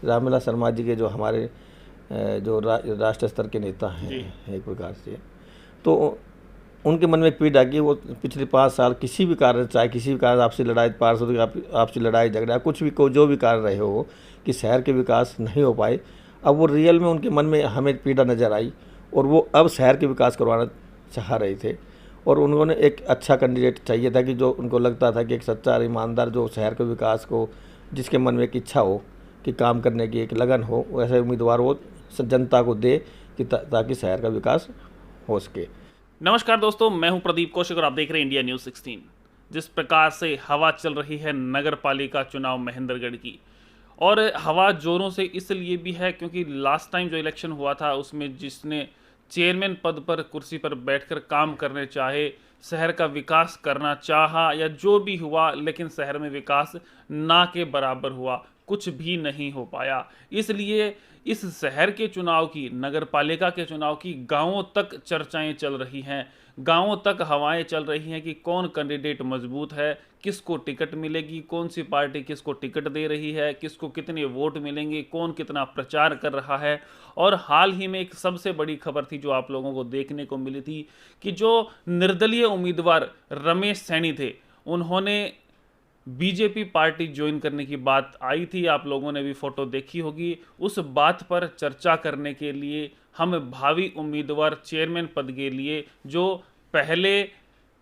रामविलास शर्मा जी के जो हमारे जो राष्ट्रीय स्तर के नेता हैं एक प्रकार से, तो उनके मन में एक पीड़ा कि वो पिछले 5 साल किसी भी कारण, चाहे किसी भी कारण आपसी लड़ाई, पार्षद आपसी लड़ाई झगड़ा, कुछ भी को जो भी कारण रहे हो कि शहर के विकास नहीं हो पाए, अब वो रियल में उनके मन में हमें पीड़ा नज़र आई और वो अब शहर के विकास करवाना चाह रहे थे। और उन्होंने एक अच्छा कैंडिडेट चाहिए था कि जो उनको लगता था कि एक सच्चा और ईमानदार, जो शहर के विकास को, जिसके मन में एक इच्छा हो कि काम करने की एक लगन हो, वैसे उम्मीदवार वो जनता को दे कि ताकि शहर का विकास हो सके। नमस्कार दोस्तों, मैं हूं प्रदीप कौशिक और आप देख रहे हैं इंडिया न्यूज़ 16। जिस प्रकार से हवा चल रही है नगर पालिका चुनाव महेंद्रगढ़ की, और हवा जोरों से इसलिए भी है क्योंकि लास्ट टाइम जो इलेक्शन हुआ था उसमें जिसने चेयरमैन पद पर कुर्सी पर बैठकर काम करने चाहे, शहर का विकास करना चाहा या जो भी हुआ, लेकिन शहर में विकास ना के बराबर हुआ, कुछ भी नहीं हो पाया। इसलिए इस शहर के चुनाव की, नगर पालिका के चुनाव की गांवों तक चर्चाएं चल रही हैं, गांवों तक हवाएं चल रही हैं कि कौन कैंडिडेट मजबूत है, किसको टिकट मिलेगी, कौन सी पार्टी किसको टिकट दे रही है, किसको कितने वोट मिलेंगे, कौन कितना प्रचार कर रहा है। और हाल ही में एक सबसे बड़ी खबर थी जो आप लोगों को देखने को मिली थी कि जो निर्दलीय उम्मीदवार रमेश सैनी थे, उन्होंने बीजेपी पार्टी ज्वाइन करने की बात आई थी। आप लोगों ने भी फोटो देखी होगी। उस बात पर चर्चा करने के लिए हम भावी उम्मीदवार चेयरमैन पद के लिए, जो पहले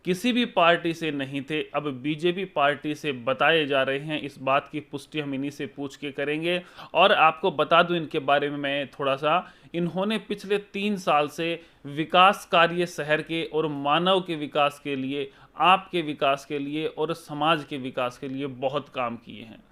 किसी भी पार्टी से नहीं थे, अब बीजेपी पार्टी से बताए जा रहे हैं, इस बात की पुष्टि हम इन्हीं से पूछ के करेंगे। और आपको बता दूं इनके बारे में मैं थोड़ा सा, इन्होंने पिछले 3 साल से विकास कार्य शहर के और मानव के विकास के लिए, आपके विकास के लिए और समाज के विकास के लिए बहुत काम किए हैं।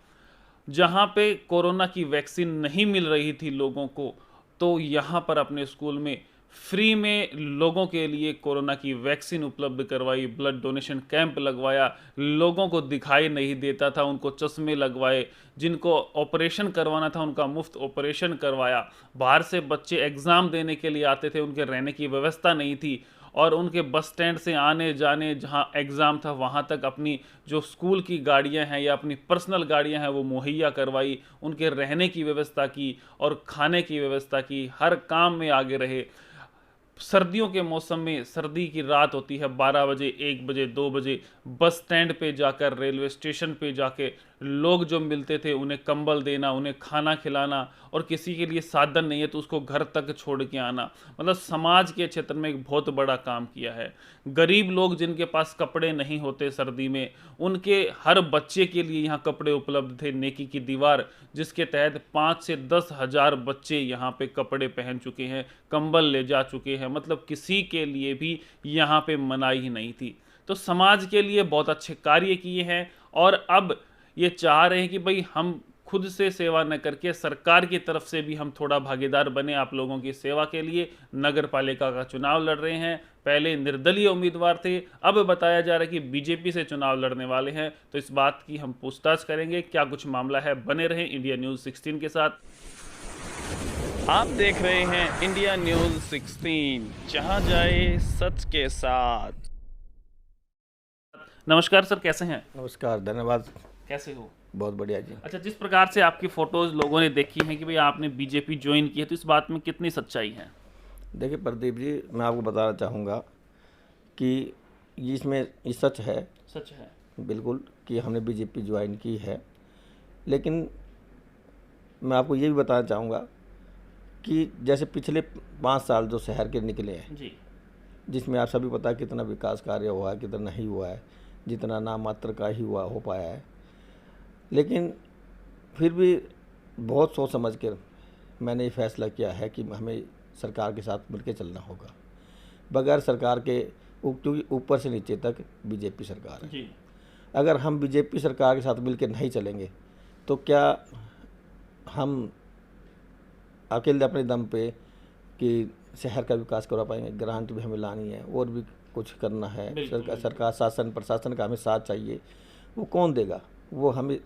जहाँ पे कोरोना की वैक्सीन नहीं मिल रही थी लोगों को, तो यहाँ पर अपने स्कूल में फ्री में लोगों के लिए कोरोना की वैक्सीन उपलब्ध करवाई, ब्लड डोनेशन कैंप लगवाया, लोगों को दिखाई नहीं देता था उनको चश्मे लगवाए, जिनको ऑपरेशन करवाना था उनका मुफ्त ऑपरेशन करवाया। बाहर से बच्चे एग्ज़ाम देने के लिए आते थे, उनके रहने की व्यवस्था नहीं थी, और उनके बस स्टैंड से आने जाने, जहां एग्ज़ाम था वहां तक अपनी जो स्कूल की गाड़ियां हैं या अपनी पर्सनल गाड़ियां हैं वो मुहैया करवाई, उनके रहने की व्यवस्था की और खाने की व्यवस्था की, हर काम में आगे रहे। सर्दियों के मौसम में, सर्दी की रात होती है 12 बजे, 1 बजे, 2 बजे, बस स्टैंड पे जाकर, रेलवे स्टेशन पे जाके लोग जो मिलते थे उन्हें कंबल देना, उन्हें खाना खिलाना, और किसी के लिए साधन नहीं है तो उसको घर तक छोड़ के आना। मतलब समाज के क्षेत्र में एक बहुत बड़ा काम किया है। गरीब लोग जिनके पास कपड़े नहीं होते सर्दी में, उनके हर बच्चे के लिए यहाँ कपड़े उपलब्ध थे। नेकी की दीवार, जिसके तहत 5 से 10 हज़ार बच्चे यहाँ पे कपड़े पहन चुके हैं, कंबल ले जा चुके हैं। मतलब किसी के लिए भी यहाँ पे मनाही ही नहीं थी। तो समाज के लिए बहुत अच्छे कार्य किए हैं, और अब ये चाह रहे हैं कि भाई हम खुद से सेवा न करके सरकार की तरफ से भी हम थोड़ा भागीदार बने आप लोगों की सेवा के लिए। नगर पालिका का चुनाव लड़ रहे हैं, पहले निर्दलीय उम्मीदवार थे, अब बताया जा रहा है कि बीजेपी से चुनाव लड़ने वाले हैं। तो इस बात की हम पूछताछ करेंगे, क्या कुछ मामला है। बने रहें इंडिया न्यूज़ 16 के साथ। आप देख रहे हैं इंडिया न्यूज़ 16, जहां जाए सच के साथ। नमस्कार सर, कैसे हैं? नमस्कार, धन्यवाद। कैसे हो? बहुत बढ़िया जी। अच्छा, जिस प्रकार से आपकी फ़ोटोज़ लोगों ने देखी हैं कि भाई आपने बीजेपी ज्वाइन की है, तो इस बात में कितनी सच्चाई है? देखिए प्रदीप जी, मैं आपको बताना चाहूँगा कि इसमें ये सच है, सच है। बिल्कुल, कि हमने बीजेपी ज्वाइन की है। लेकिन मैं आपको ये भी बताना चाहूँगा कि जैसे पिछले 5 साल जो शहर के निकले हैं जी। जिसमें आप सभी पता है कितना विकास कार्य हुआ है, कितना नहीं हुआ है, जितना नाम मात्र का ही हो पाया है। लेकिन फिर भी बहुत सोच समझ कर मैंने ये फैसला किया है कि हमें सरकार के साथ मिलकर चलना होगा। बगैर सरकार के, क्योंकि ऊपर से नीचे तक बीजेपी सरकार है जी। अगर हम बीजेपी सरकार के साथ मिलकर नहीं चलेंगे तो क्या हम अकेले अपने दम पे कि शहर का विकास करवा पाएंगे? ग्रांट भी हमें लानी है और भी कुछ करना है। सरकार शासन प्रशासन का हमें साथ चाहिए, वो कौन देगा? वो हमें,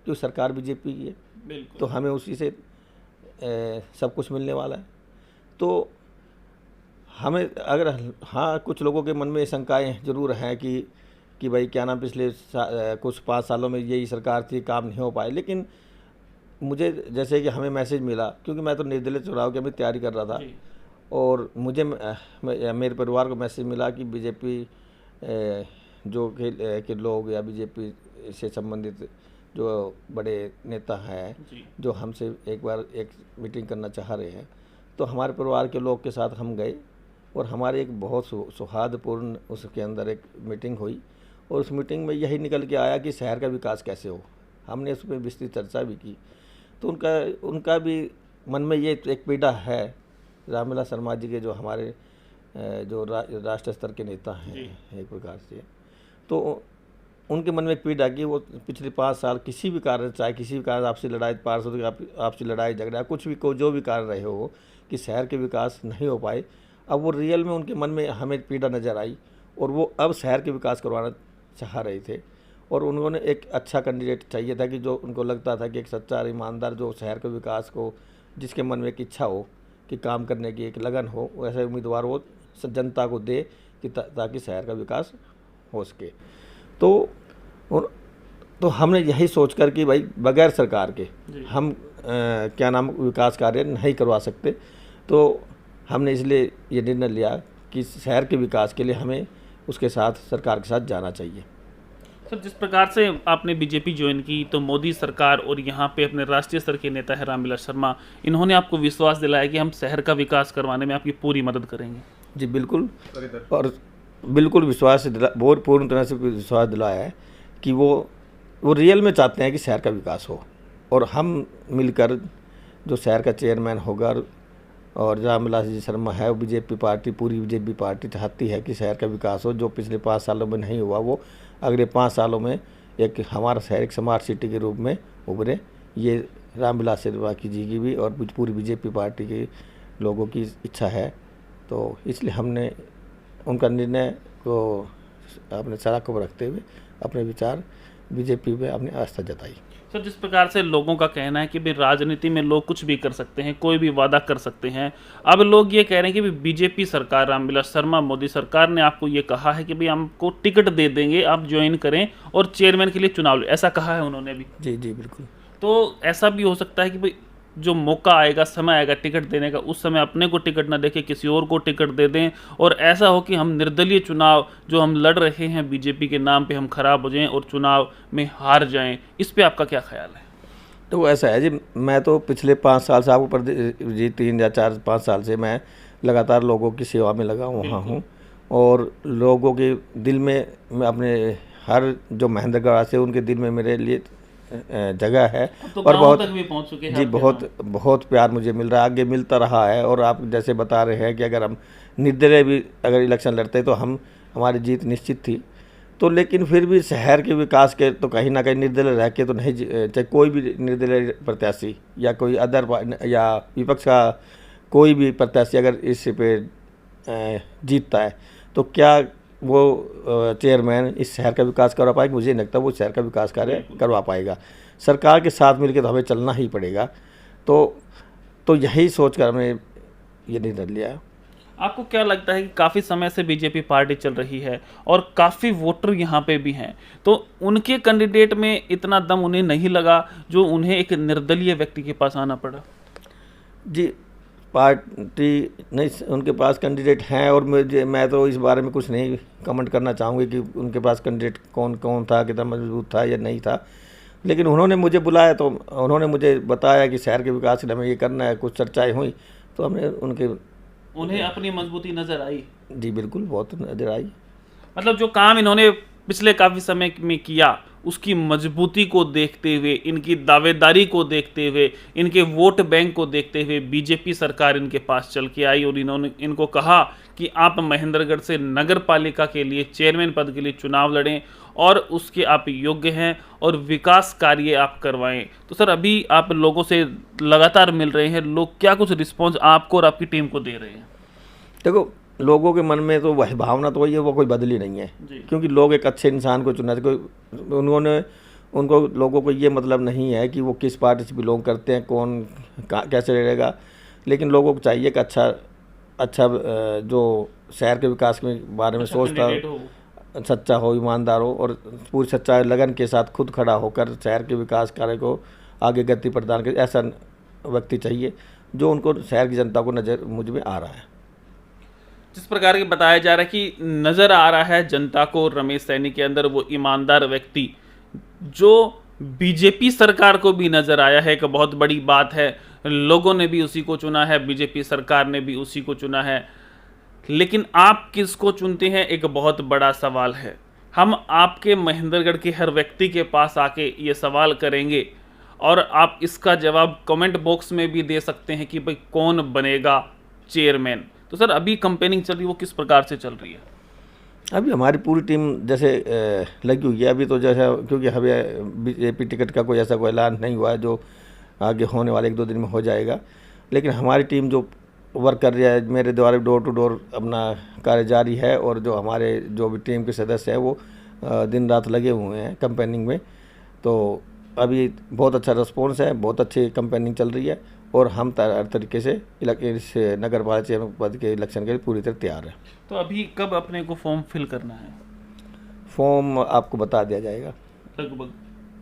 क्योंकि सरकार बीजेपी की है तो हमें उसी से सब कुछ मिलने वाला है। तो हमें अगर, हाँ, कुछ लोगों के मन में शंकाएँ ज़रूर हैं कि भाई क्या नाम, पिछले कुछ 5 सालों में यही सरकार थी, काम नहीं हो पाए। लेकिन मुझे जैसे कि हमें मैसेज मिला, क्योंकि मैं तो निर्दलीय चुनाव की अभी तैयारी कर रहा था, जी। और मुझे मेरे परिवार को मैसेज मिला कि बीजेपी जो के लोग या बीजेपी से संबंधित जो बड़े नेता हैं, जी। जो हमसे एक बार एक मीटिंग करना चाह रहे हैं। तो हमारे परिवार के लोग के साथ हम गए, और हमारे एक बहुत सौहार्दपूर्ण उसके अंदर एक मीटिंग हुई, और उस मीटिंग में यही निकल के आया कि शहर का विकास कैसे हो। हमने उस पर विस्तृत चर्चा भी की। तो उनका भी मन में ये एक पीड़ा है, रामविलास शर्मा जी के जो हमारे जो राष्ट्रीय स्तर के नेता हैं एक प्रकार से, तो उनके मन में एक पीड़ा कि वो पिछले 5 साल किसी भी कारण, चाहे किसी भी कारण आपसी लड़ाई, पार्षद आपसी लड़ाई झगड़ा, कुछ भी जो भी कारण रहे हो कि शहर के विकास नहीं हो पाए, अब वो रियल में उनके मन में हमें पीड़ा नज़र आई, और वो अब शहर के विकास करवाना चाह रहे थे। और उन्होंने एक अच्छा कैंडिडेट चाहिए था कि जो उनको लगता था कि एक सच्चा और ईमानदार, जो शहर के विकास को, जिसके मन में एक इच्छा हो कि काम करने की एक लगन हो, वैसे उम्मीदवार वो जनता को दे कि ताकि शहर का विकास हो सके। तो हमने यही सोच कर कि भाई बगैर सरकार के हम क्या नाम विकास कार्य नहीं करवा सकते। तो हमने इसलिए ये निर्णय लिया कि शहर के विकास के लिए हमें उसके साथ, सरकार के साथ जाना चाहिए। सर, जिस प्रकार से आपने बीजेपी ज्वाइन की, तो मोदी सरकार और यहाँ पे अपने राष्ट्रीय स्तर के नेता है रामविलास शर्मा, इन्होंने आपको विश्वास दिलाया कि हम शहर का विकास करवाने में आपकी पूरी मदद करेंगे। जी बिल्कुल, और बिल्कुल विश्वास बहुत पूर्ण तरह से विश्वास दिलाया है कि वो रियल में चाहते हैं कि शहर का विकास हो, और हम मिलकर जो शहर का चेयरमैन होगा, और रामविलास जी शर्मा है, वो बीजेपी पार्टी, पूरी बीजेपी पार्टी चाहती है कि शहर का विकास हो। जो पिछले 5 सालों में नहीं हुआ, वो अगले 5 सालों में एक हमारा शहर एक स्मार्ट सिटी के रूप में उभरे। ये रामविलास शर्मा जी की भी और पूरी बीजेपी पार्टी के लोगों की इच्छा है। तो इसलिए हमने उनका निर्णय को अपने सराख को रखते हुए अपने विचार बीजेपी में अपनी आस्था जताई। सर, जिस प्रकार से लोगों का कहना है कि भाई राजनीति में लोग कुछ भी कर सकते हैं, कोई भी वादा कर सकते हैं, अब लोग ये कह रहे हैं कि भाई बीजेपी सरकार, रामविलास शर्मा मोदी सरकार ने आपको ये कहा है कि भाई हमको टिकट दे देंगे, आप ज्वाइन करें और चेयरमैन के लिए चुनाव ले, ऐसा कहा है उन्होंने भी। जी जी बिल्कुल। तो ऐसा भी हो सकता है कि भाई जो मौका आएगा, समय आएगा टिकट देने का, उस समय अपने को टिकट ना देके किसी और को टिकट दे दें, और ऐसा हो कि हम निर्दलीय चुनाव जो हम लड़ रहे हैं बीजेपी के नाम पे, हम खराब हो जाएं और चुनाव में हार जाएं। इस पे आपका क्या ख्याल है? तो ऐसा है जी, मैं तो पिछले 5 साल से आपको जी 3 या 4-5 साल से मैं लगातार लोगों की सेवा में लगा वहाँ हूँ, और लोगों के दिल में मैं अपने हर जो महेंद्रगढ़ से उनके दिल में मेरे लिए जगह है। तो और बहुत तक भी पहुंच चुके हैं जी, बहुत प्यार मुझे मिल रहा है, आगे मिलता रहा है। और आप जैसे बता रहे हैं कि अगर हम निर्दलीय भी अगर इलेक्शन लड़ते तो हमारी जीत निश्चित थी। तो लेकिन फिर भी शहर के विकास के तो कहीं ना कहीं निर्दलीय रह के तो नहीं, चाहे कोई भी निर्दलीय प्रत्याशी या कोई अदर या विपक्ष का कोई भी प्रत्याशी अगर इस पे जीतता है, तो क्या वो चेयरमैन इस शहर का विकास करवा पाएगा? मुझे नहीं लगता वो शहर का विकास कार्य करवा पाएगा। सरकार के साथ मिलकर तो हमें चलना ही पड़ेगा। तो यही सोचकर हमने ये निर्णय लिया। आपको क्या लगता है कि काफ़ी समय से बीजेपी पार्टी चल रही है और काफ़ी वोटर यहाँ पे भी हैं, तो उनके कैंडिडेट में इतना दम उन्हें नहीं लगा जो उन्हें एक निर्दलीय व्यक्ति के पास आना पड़ा? जी, पार्टी नहीं, उनके पास कैंडिडेट हैं, और मैं तो इस बारे में कुछ नहीं कमेंट करना चाहूँगी कि उनके पास कैंडिडेट कौन कौन था, कितना मजबूत था या नहीं था। लेकिन उन्होंने मुझे बुलाया, तो उन्होंने मुझे बताया कि शहर के विकास के लिए हमें ये करना है, कुछ चर्चाएँ हुई, तो हमने उन्हें अपनी मजबूती नजर आई? जी बिल्कुल, बहुत नजर आई। मतलब जो काम इन्होंने पिछले काफ़ी समय में किया, उसकी मजबूती को देखते हुए, इनकी दावेदारी को देखते हुए, इनके वोट बैंक को देखते हुए बीजेपी सरकार इनके पास चल के आई और इन्होंने इनको कहा कि आप महेंद्रगढ़ से नगर पालिका के लिए चेयरमैन पद के लिए चुनाव लड़ें और उसके आप योग्य हैं और विकास कार्य आप करवाएं। तो सर, अभी आप लोगों से लगातार मिल रहे हैं, लोग क्या कुछ रिस्पॉन्स आपको और आपकी टीम को दे रहे हैं? देखो, लोगों के मन में तो वह भावना तो वही है, वो कोई बदली नहीं है, क्योंकि लोग एक अच्छे इंसान को चुना। उनको लोगों को ये मतलब नहीं है कि वो किस पार्टी से बिलोंग करते हैं, कौन कैसे रहेगा, लेकिन लोगों को चाहिए कि अच्छा जो शहर के विकास के बारे में सोचता हो, सच्चा हो, ईमानदार हो और पूरी सच्चाई लगन के साथ खुद खड़ा होकर शहर के विकास कार्य को आगे गति प्रदान करे, ऐसा व्यक्ति चाहिए जो उनको शहर की जनता को नज़र मुझ में आ रहा है। जिस प्रकार के बताया जा रहा है कि नज़र आ रहा है जनता को रमेश सैनी के अंदर वो ईमानदार व्यक्ति जो बीजेपी सरकार को भी नज़र आया है, एक बहुत बड़ी बात है। लोगों ने भी उसी को चुना है, बीजेपी सरकार ने भी उसी को चुना है, लेकिन आप किसको चुनते हैं एक बहुत बड़ा सवाल है। हम आपके महेंद्रगढ़ के हर व्यक्ति के पास आके ये सवाल करेंगे और आप इसका जवाब कमेंट बॉक्स में भी दे सकते हैं कि भाई कौन बनेगा चेयरमैन। तो सर अभी कंपेनिंग चल रही है वो किस प्रकार से चल रही है? अभी हमारी पूरी टीम जैसे लगी हुई है। अभी तो जैसा क्योंकि हमें बीजेपी टिकट का कोई ऐसा कोई ऐलान नहीं हुआ है, जो आगे होने वाले 1-2 दिन में हो जाएगा, लेकिन हमारी टीम जो वर्क कर रही है, मेरे द्वारा डोर टू डोर अपना कार्य जारी है, और जो हमारे जो भी टीम के सदस्य हैं वो दिन रात लगे हुए हैं कंपेनिंग में। तो अभी बहुत अच्छा रिस्पॉन्स है, बहुत अच्छी कंपेनिंग चल रही है, और हम हर तरीके से इस नगर पालिका चेयरमैन पद के इलेक्शन के लिए पूरी तरह तैयार है। तो अभी कब अपने को फॉर्म फिल करना है? फॉर्म आपको बता दिया जाएगा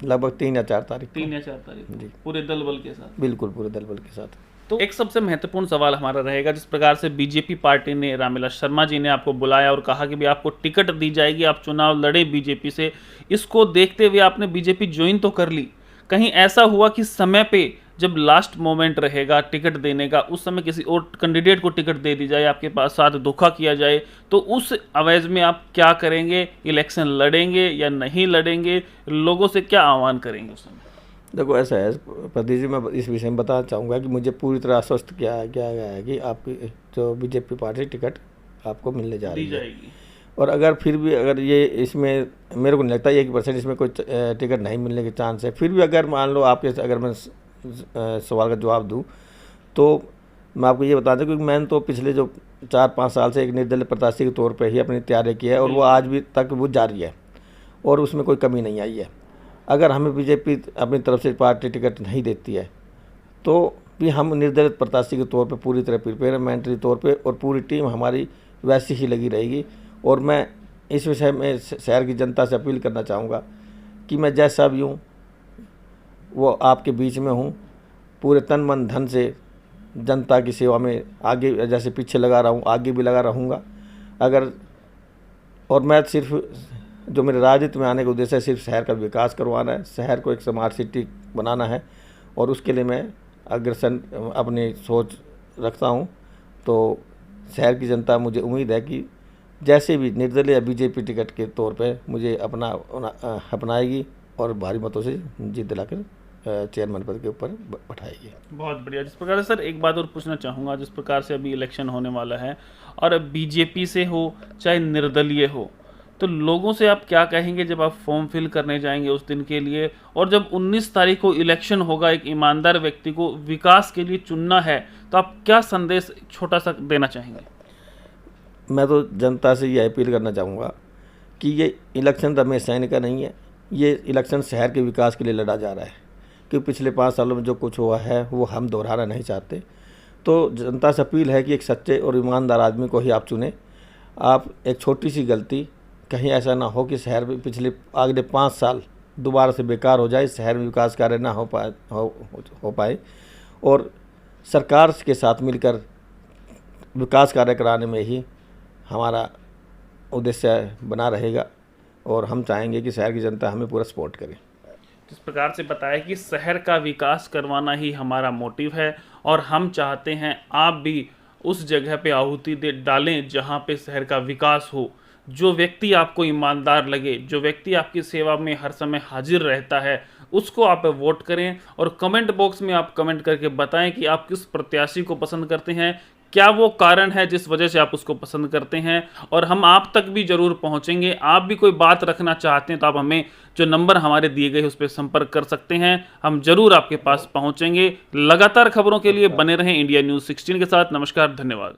लगभग 3 या 4 तारीख को। 3 या 4 तारीख जी, पूरे दल बल के साथ? बिल्कुल पूरे दल बल के साथ। तो एक सबसे महत्वपूर्ण सवाल हमारा रहेगा, जिस प्रकार से बीजेपी पार्टी ने, रामविलास शर्मा जी ने आपको बुलाया और कहा कि भाई आपको टिकट दी जाएगी, आप चुनाव लड़े बीजेपी से, इसको देखते हुए आपने बीजेपी ज्वाइन तो कर ली, कहीं ऐसा हुआ कि समय पे जब लास्ट मोमेंट रहेगा टिकट देने का, उस समय किसी और कैंडिडेट को टिकट दे दी जाए, आपके पास साथ धोखा किया जाए, तो उस अवैध में आप क्या करेंगे? इलेक्शन लड़ेंगे या नहीं लड़ेंगे? लोगों से क्या आह्वान करेंगे उस समय? देखो ऐसा है प्रदीप जी, मैं इस विषय में बताना चाहूँगा कि मुझे पूरी तरह आश्वस्त किया गया है कि आपकी जो बीजेपी पार्टी टिकट आपको मिलने जा रही है। और अगर फिर भी अगर ये इसमें मेरे को नहीं लगता 1% इसमें कोई टिकट नहीं मिलने के चांस है, फिर भी अगर मान लो आपके अगर मैं सवाल का जवाब दूँ तो मैं आपको ये बता दूँ कि मैंने तो पिछले जो 4-5 साल से एक निर्दलीय प्रत्याशी के तौर पे ही अपनी तैयारी की है, और वो आज भी तक वो जारी है और उसमें कोई कमी नहीं आई है। अगर हमें बीजेपी अपनी तरफ से पार्टी टिकट नहीं देती है तो भी हम निर्दलीय प्रत्याशी के तौर पे पूरी तरह प्रिपेयरमेंटरी तौर पे और पूरी टीम हमारी वैसी ही लगी रहेगी। और मैं इस विषय में शहर की जनता से अपील करना चाहूँगा कि मैं जैसा भी हूँ वो आपके बीच में हूँ, पूरे तन मन धन से जनता की सेवा में आगे जैसे पीछे लगा रहा हूँ आगे भी लगा रहूँगा। अगर और मैं सिर्फ जो मेरे राजनीति में आने का उद्देश्य है सिर्फ शहर का विकास करवाना है, शहर को एक स्मार्ट सिटी बनाना है, और उसके लिए मैं अग्रसर अपनी सोच रखता हूँ। तो शहर की जनता मुझे उम्मीद है कि जैसे भी निर्दलीय बीजेपी टिकट के तौर पे मुझे अपनाएगी और भारी मतों से जीत दिलाकर चेयरमैन पद के ऊपर बैठाएगी। बहुत बढ़िया। जिस प्रकार से सर एक बात और पूछना चाहूँगा, जिस प्रकार से अभी इलेक्शन होने वाला है और बीजेपी से हो चाहे निर्दलीय हो, तो लोगों से आप क्या कहेंगे जब आप फॉर्म फिल करने जाएंगे उस दिन के लिए, और जब 19 तारीख को इलेक्शन होगा, एक ईमानदार व्यक्ति को विकास के लिए चुनना है, तो आप क्या संदेश छोटा सा देना चाहेंगे? मैं तो जनता से ये अपील करना चाहूँगा कि ये इलेक्शन रमेश सैनी का नहीं है, ये इलेक्शन शहर के विकास के लिए लड़ा जा रहा है, क्योंकि पिछले 5 सालों में जो कुछ हुआ है वो हम दोहराना नहीं चाहते। तो जनता से अपील है कि एक सच्चे और ईमानदार आदमी को ही आप चुनें। आप एक छोटी सी गलती कहीं ऐसा ना हो कि शहर में पिछले अगले 5 साल दोबारा से बेकार हो जाए, शहर में विकास कार्य ना हो पाए और सरकार के साथ मिलकर विकास कार्य कराने में ही हमारा उद्देश्य बना रहेगा, और हम चाहेंगे कि शहर की जनता हमें पूरा सपोर्ट करे। जिस प्रकार से बताया कि शहर का विकास करवाना ही हमारा मोटिव है, और हम चाहते हैं आप भी उस जगह पे आहुति दे डालें जहां पे शहर का विकास हो। जो व्यक्ति आपको ईमानदार लगे, जो व्यक्ति आपकी सेवा में हर समय हाजिर रहता है, उसको आप वोट करें, और कमेंट बॉक्स में आप कमेंट करके बताएं कि आप किस प्रत्याशी को पसंद करते हैं, क्या वो कारण है जिस वजह से आप उसको पसंद करते हैं, और हम आप तक भी जरूर पहुंचेंगे। आप भी कोई बात रखना चाहते हैं तो आप हमें जो नंबर हमारे दिए गए उस पर संपर्क कर सकते हैं, हम जरूर आपके पास पहुंचेंगे। लगातार खबरों के लिए बने रहें इंडिया न्यूज़ 16 के साथ। नमस्कार, धन्यवाद।